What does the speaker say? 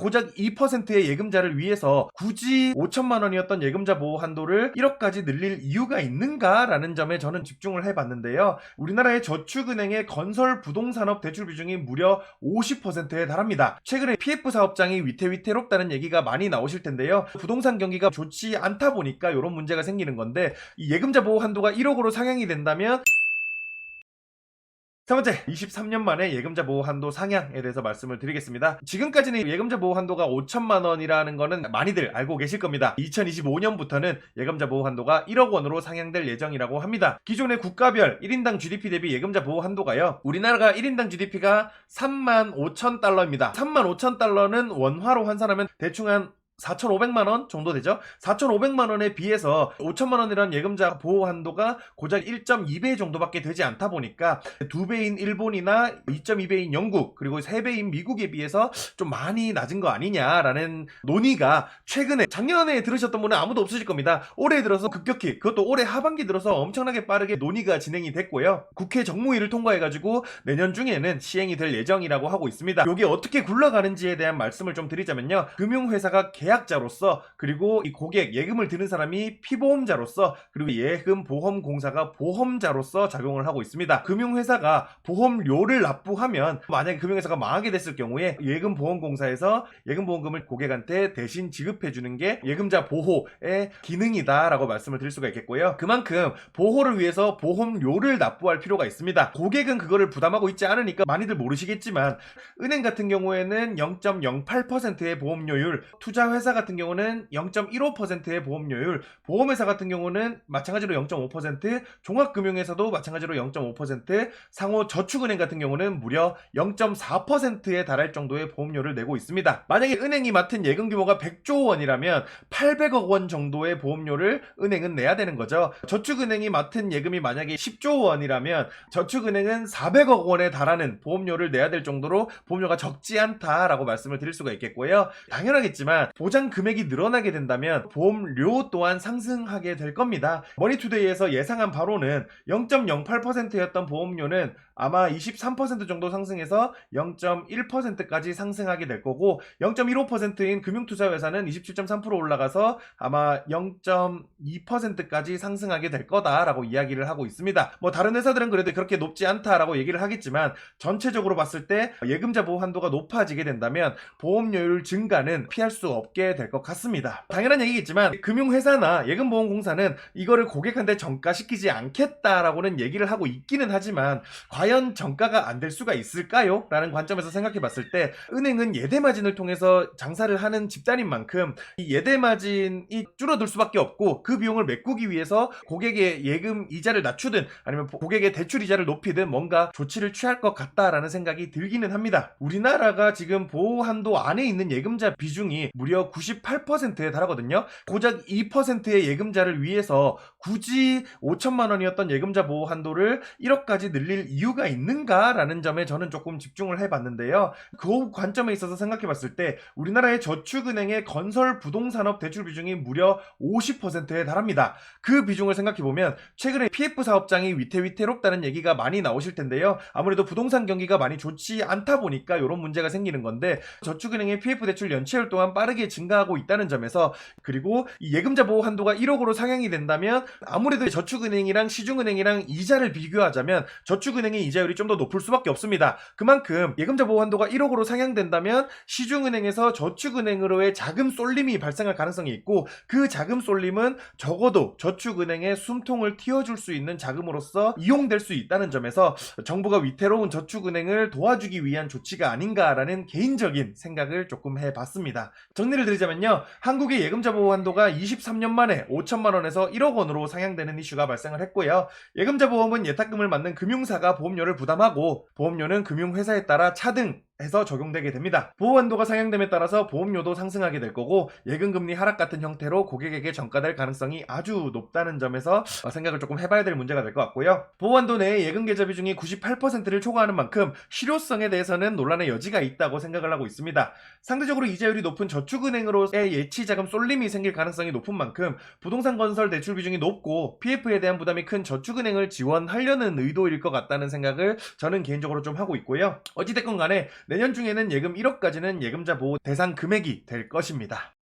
고작 2%의 예금자를 위해서 굳이 5천만 원이었던 예금자 보호 한도를 1억까지 늘릴 이유가 있는가라는 점에 저는 집중을 해봤는데요. 우리나라의 저축은행의 건설 부동산업 대출 비중이 무려 50%에 달합니다. 최근에 PF 사업장이 위태위태롭다는 얘기가 많이 나오실 텐데요. 부동산 경기가 좋지 않다 보니까 이런 문제가 생기는 건데, 이 예금자 보호 한도가 1억으로 상향이 된다면 첫 번째, 23년 만에 예금자 보호 한도 상향에 대해서 말씀을 드리겠습니다. 지금까지는 예금자 보호 한도가 5천만 원이라는 거는 많이들 알고 계실 겁니다. 2025년부터는 예금자 보호 한도가 1억 원으로 상향될 예정이라고 합니다. 기존의 국가별 1인당 GDP 대비 예금자 보호 한도가요, 우리나라가 1인당 GDP가 35,000달러입니다. 35,000달러는 원화로 환산하면 대충 한 4,500만원 정도 되죠. 4,500만원에 비해서 5천만원이라는 예금자 보호 한도가 고작 1.2배 정도밖에 되지 않다 보니까 2배인 일본이나 2.2배인 영국, 그리고 3배인 미국에 비해서 좀 많이 낮은 거 아니냐라는 논의가 최근에, 작년에 들으셨던 분은 아무도 없으실 겁니다. 올해 들어서 급격히, 그것도 올해 하반기 들어서 엄청나게 빠르게 논의가 진행이 됐고요. 국회 정무위를 통과해가지고 내년 중에는 시행이 될 예정이라고 하고 있습니다. 이게 어떻게 굴러가는지에 대한 말씀을 좀 드리자면요, 금융회사가 계약자로서, 그리고 이 고객, 예금을 드는 사람이 피보험자로서, 그리고 예금보험공사가 보험자로서 작용을 하고 있습니다. 금융회사가 보험료를 납부하면, 만약에 금융회사가 망하게 됐을 경우에 예금보험공사에서 예금보험금을 고객한테 대신 지급해주는 게 예금자 보호의 기능이다 라고 말씀을 드릴 수가 있겠고요. 그만큼 보호를 위해서 보험료를 납부할 필요가 있습니다. 고객은 그거를 부담하고 있지 않으니까 많이들 모르시겠지만, 은행 같은 경우에는 0.08%의 보험료율, 투자회사 같은 경우는 0.15%의 보험료율, 보험회사 같은 경우는 마찬가지로 0.5%, 종합금융회사도 마찬가지로 0.5%, 상호저축은행 같은 경우는 무려 0.4%에 달할 정도의 보험료를 내고 있습니다. 만약에 은행이 맡은 예금 규모가 100조 원이라면 800억 원 정도의 보험료를 은행은 내야 되는 거죠. 저축은행이 맡은 예금이 만약에 10조 원이라면 저축은행은 400억 원에 달하는 보험료를 내야 될 정도로 보험료가 적지 않다라고 말씀을 드릴 수가 있겠고요. 당연하겠지만 보장 금액이 늘어나게 된다면 보험료 또한 상승하게 될 겁니다. 머니투데이에서 예상한 바로는 0.08%였던 보험료는 아마 23% 정도 상승해서 0.1%까지 상승하게 될 거고, 0.15%인 금융투자회사는 27.3% 올라가서 아마 0.2%까지 상승하게 될 거다라고 이야기를 하고 있습니다. 뭐 다른 회사들은 그래도 그렇게 높지 않다라고 얘기를 하겠지만, 전체적으로 봤을 때 예금자 보호 한도가 높아지게 된다면 보험료율 증가는 피할 수 없게 될 것 같습니다. 당연한 얘기겠지만 금융회사나 예금보험공사는 이거를 고객한테 전가시키지 않겠다라고는 얘기를 하고 있기는 하지만, 과연 전가가 안 될 수가 있을까요? 라는 관점에서 생각해 봤을 때, 은행은 예대마진을 통해서 장사를 하는 집단인 만큼 이 예대마진이 줄어들 수밖에 없고, 그 비용을 메꾸기 위해서 고객의 예금 이자를 낮추든 아니면 고객의 대출 이자를 높이든 뭔가 조치를 취할 것 같다라는 생각이 들기는 합니다. 우리나라가 지금 보호 한도 안에 있는 예금자 비중이 무려 98%에 달하거든요. 고작 2%의 예금자를 위해서 굳이 5천만 원이었던 예금자 보호 한도를 1억까지 늘릴 이유가 있는가라는 점에 저는 조금 집중을 해봤는데요. 그 관점에 있어서 생각해봤을 때 우리나라의 저축은행의 건설 부동산업 대출 비중이 무려 50%에 달합니다. 그 비중을 생각해보면 최근에 PF 사업장이 위태위태롭다는 얘기가 많이 나오실 텐데요. 아무래도 부동산 경기가 많이 좋지 않다 보니까 이런 문제가 생기는 건데, 저축은행의 PF 대출 연체율 또한 빠르게 증가하고 있다는 점에서, 그리고 이 예금자 보호 한도가 1억으로 상향이 된다면 아무래도 저축은행이랑 시중은행이랑 이자를 비교하자면 저축은행의 이자율이 좀 더 높을 수밖에 없습니다. 그만큼 예금자 보호 한도가 1억으로 상향된다면 시중은행에서 저축은행으로의 자금 쏠림이 발생할 가능성이 있고, 그 자금 쏠림은 적어도 저축은행의 숨통을 틔워줄 수 있는 자금으로서 이용될 수 있다는 점에서 정부가 위태로운 저축은행을 도와주기 위한 조치가 아닌가라는 개인적인 생각을 조금 해봤습니다. 정리를 드리자면요, 한국의 예금자 보호 한도가 23년 만에 5천만 원에서 1억 원으로 상향되는 이슈가 발생을 했고요. 예금자 보험은 예탁금을 받는 금융사가 보험료를 부담하고, 보험료는 금융회사에 따라 차등해서 적용되게 됩니다. 보호 한도가 상향됨에 따라서 보험료도 상승하게 될 거고, 예금금리 하락 같은 형태로 고객에게 전가될 가능성이 아주 높다는 점에서 생각을 조금 해봐야 될 문제가 될 것 같고요. 보호 한도 내에 예금 계좌 비중이 98%를 초과하는 만큼 실효성에 대해서는 논란의 여지가 있다고 생각을 하고 있습니다. 상대적으로 이자율이 높은 저축은행으로의 예치자금 쏠림이 생길 가능성이 높은 만큼 부동산 건설 대출 비중이 높고 PF에 대한 부담이 큰 저축은행을 지원하려는 의도일 것 같다는 생각을 저는 개인적으로 좀 하고 있고요. 어찌됐건 간에 내년 중에는 예금 1억까지는 예금자 보호 대상 금액이 될 것입니다.